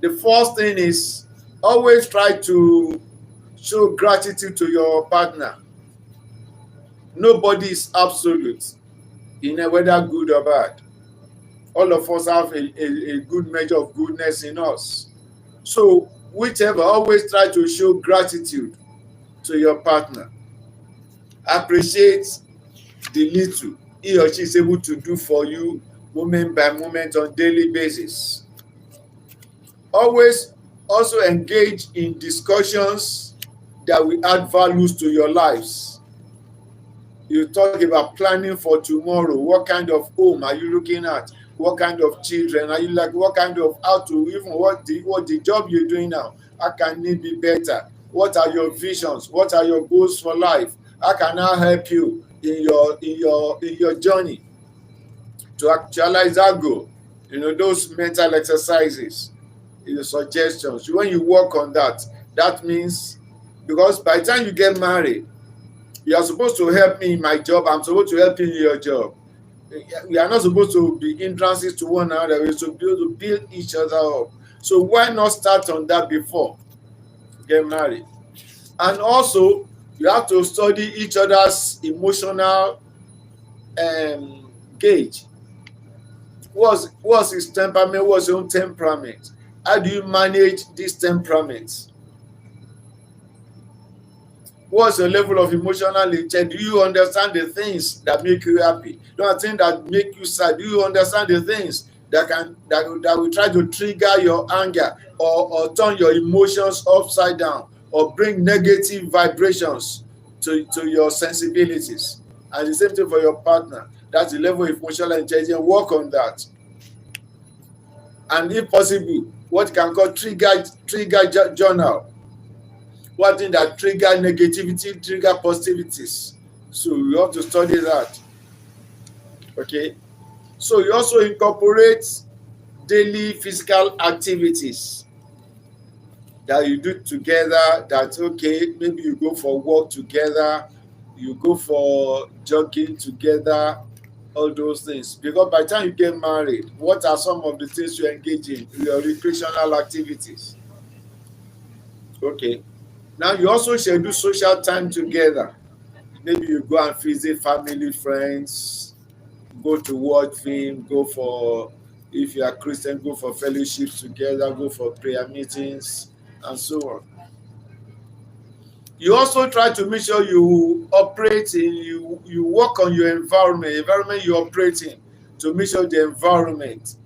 The first thing is always try to show gratitude to your partner. Nobody is absolute in whether good or bad. All of us have a good measure of goodness in us. So whichever, always try to show gratitude to your partner. Appreciate the little he or she is able to do for you moment by moment on daily basis. Always also engage in discussions that will add values to your lives. You talk about planning for tomorrow. What kind of home are you looking at? What kind of children are you like? What kind of how to even what the job you're doing now? How can it be better? What are your visions? What are your goals for life? How can I help you in your journey to actualize that goal? Those mental exercises, suggestions. When you work on that, that means because by the time you get married, you are supposed to help me in my job. I'm supposed to help you in your job. We are not supposed to be hindrances to one another. We're supposed to build each other up. So why not start on that before you get married? And also, you have to study each other's emotional gauge. What's his temperament? What's your own temperament? How do you manage these temperaments? What's your level of emotional intelligence? Do you understand the things that make you happy? Don't think that make you sad. Do you understand the things that will try to trigger your anger or turn your emotions upside down or bring negative vibrations to your sensibilities? And the same thing for your partner. That's the level of emotional intelligence. Work on that. And if possible, what can call trigger journal. What thing that trigger negativity, trigger positivities. So you have to study that. Okay. So you also incorporate daily physical activities that you do together. That okay, maybe you go for walk together, you go for jogging together, all those things. Because by the time you get married, what are some of the things you engage in? Your recreational activities. Okay. Now you also schedule social time together. Maybe you go and visit family, friends, go to watch film, go for, if you are Christian, go for fellowships together, go for prayer meetings, and so on. You also try to make sure you operate in, you work on your environment you operate in, to make sure the environment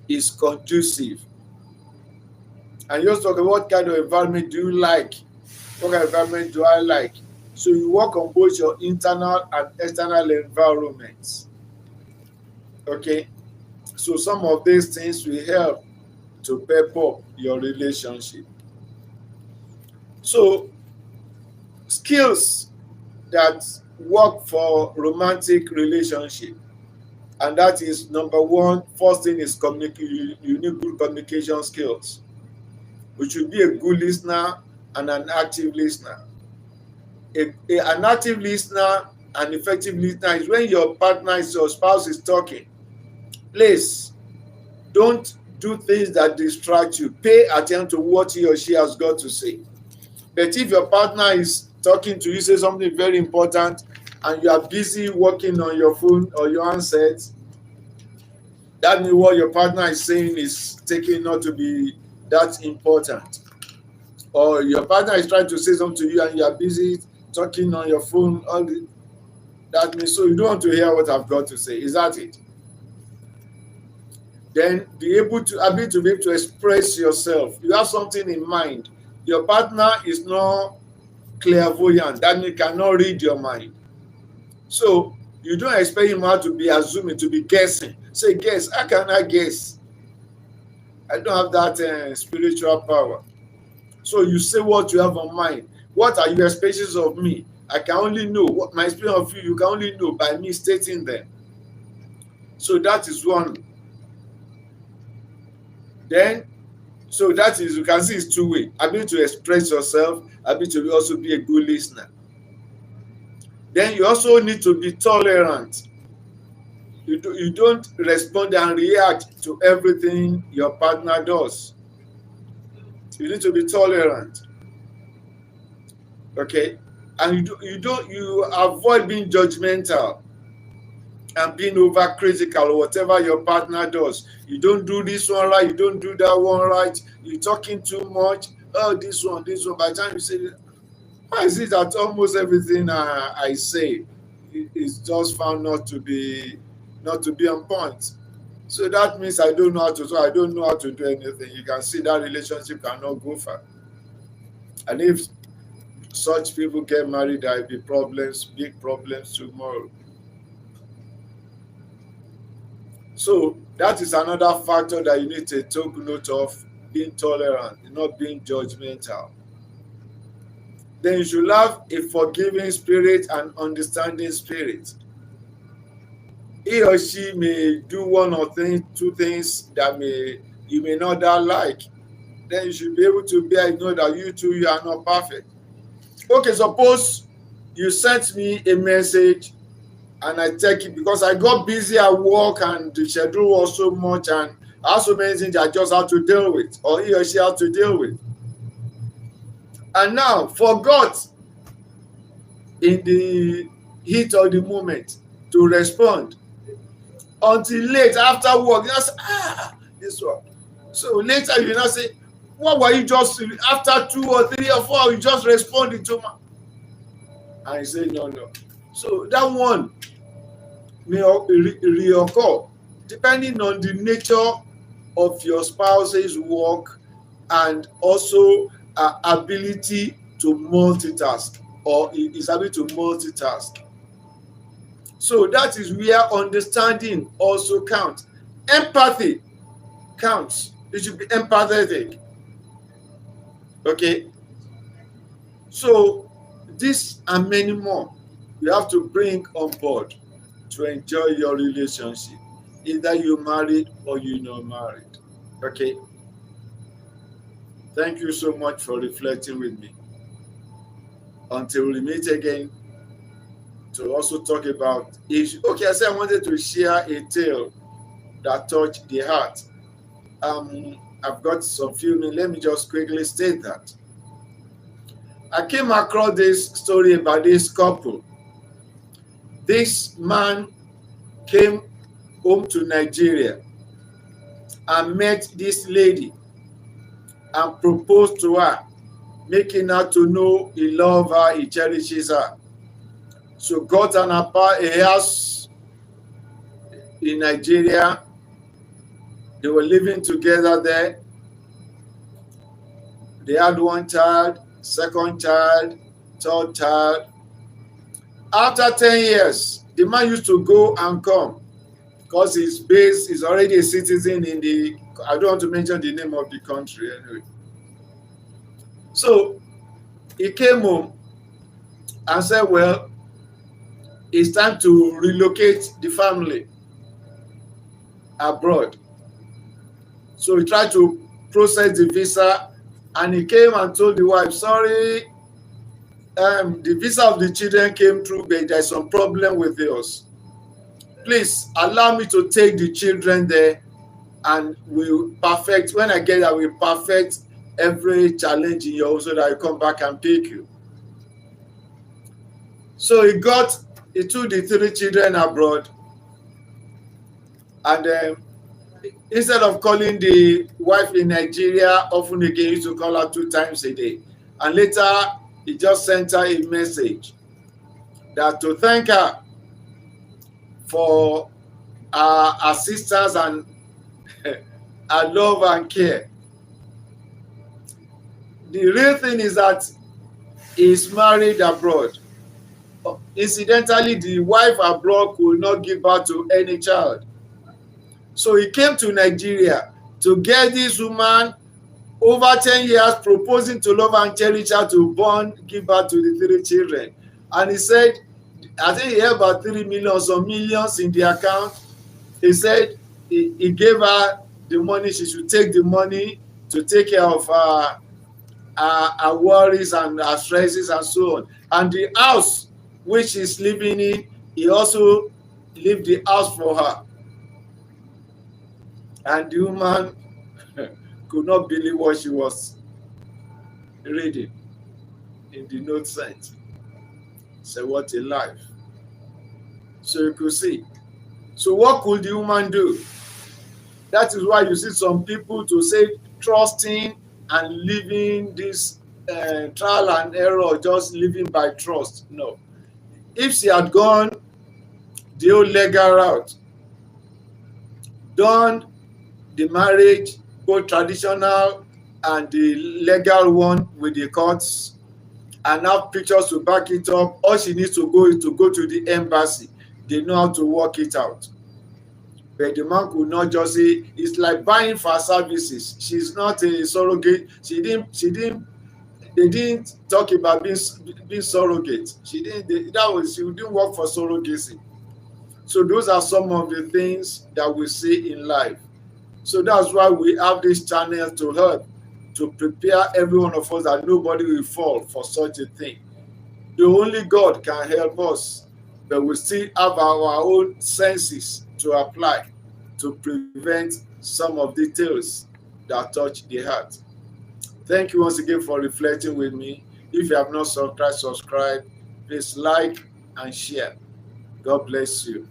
is conducive. And you also talk about what kind of environment do you like? What kind of environment do I like? So you work on both your internal and external environments. Okay? So some of these things will help to pep up your relationship. So skills that work for romantic relationship. And that is number one, first thing is you need good communication skills. You should be a good listener and an active listener. An active listener, an effective listener is when your partner, your spouse is talking. Please don't do things that distract you. Pay attention to what he or she has got to say. But if your partner is talking to you, say something very important, and you are busy working on your phone or your handset, that means what your partner is saying is taken not to be that important. Or your partner is trying to say something to you and you are busy talking on your phone, that means so you don't want to hear what I've got to say. Is that it? Then be able to express yourself. You have something in mind. Your partner is not clairvoyant, that means cannot read your mind. So you don't expect him to be assuming, to be guessing. Say, guess. How can I guess? I don't have that spiritual power. So you say what you have on mind. What are your expectations of me? I can only know what my experience of you can only know by me stating them. So that is one. Then, so that is, you can see it's two ways. Ability to express yourself, ability to also be a good listener. Then you also need to be tolerant. You don't respond and react to everything your partner does. You need to be tolerant. Okay? And you avoid being judgmental and being over critical or whatever your partner does. You don't do this one right, you don't do that one right, you're talking too much. Oh, this one. By the time you say, why is it that almost everything I say is just found not to be on point? So that means I don't know how to. So I don't know how to do anything. You can see that relationship cannot go far. And if such people get married, there will be problems, big problems tomorrow. So that is another factor that you need to take note of: being tolerant, not being judgmental. Then you should have a forgiving spirit and understanding spirit. He or she may do one or two things that you may not like. Then you should be able to bear, know that you are not perfect. Okay, suppose you sent me a message and I take it because I got busy at work and the schedule was so much and I have so many things I just have to deal with, or he or she has to deal with. And now forgot in the heat of the moment to respond until late after work. You say, this one. So later you now say, what were you just after 2 or 3 or 4? You just responded to me. And you say, no. So that one may reoccur depending on the nature of your spouse's work and also ability to multitask, or his ability to multitask. So that is where understanding also counts. Empathy counts. You should be empathetic. Okay? So this and many more you have to bring on board to enjoy your relationship, either you're married or you're not married. Okay? Thank you so much for reflecting with me. Until we meet again, to also talk about issues. Okay, I said I wanted to share a tale that touched the heart. I've got some few minutes. Let me just quickly state that. I came across this story about this couple. This man came home to Nigeria and met this lady and proposed to her, making her to know he loves her, he cherishes her. So got a house in Nigeria. They were living together there. They had one child, second child, third child. After 10 years, the man used to go and come because he's already a citizen in the, I don't want to mention the name of the country anyway. So he came home and said, well, it's time to relocate the family abroad. So he tried to process the visa and he came and told the wife, sorry, the visa of the children came through, but there's some problem with yours. Please allow me to take the children there and we'll perfect, when I get there, we'll perfect every challenge in your home so that I come back and pick you. So he took the 3 children abroad, and instead of calling the wife in Nigeria often again, he used to call her 2 times a day. And later, he just sent her a message that to thank her for her assistance and her love and care. The real thing is that he's married abroad. Incidentally, the wife abroad could not give birth to any child. So he came to Nigeria to get this woman over 10 years proposing to love and cherish her to give birth to the 3 children. And he said, I think he had about 3 million, some millions in the account. He said he gave her the money. She should take the money to take care of her worries and her stresses and so on. And the house which she's living in, he also left the house for her. And the woman could not believe what she was reading in the note sent. So what a life. So you could see. So what could the woman do? That is why you see some people to say trusting and living this trial and error, just living by trust. No. If she had gone the whole legal route, done the marriage, both traditional and the legal one with the courts, and have pictures to back it up, all she needs to go is to go to the embassy. They know how to work it out. But the man could not just say, it's like buying for services. She's not a surrogate. They didn't talk about being surrogate. She didn't work for surrogacy. So those are some of the things that we see in life. So that's why we have this channel to help, to prepare every one of us that nobody will fall for such a thing. The only God can help us, but we still have our own senses to apply to prevent some of the tales that touch the heart. Thank you once again for reflecting with me. If you have not subscribed, please like and share. God bless you.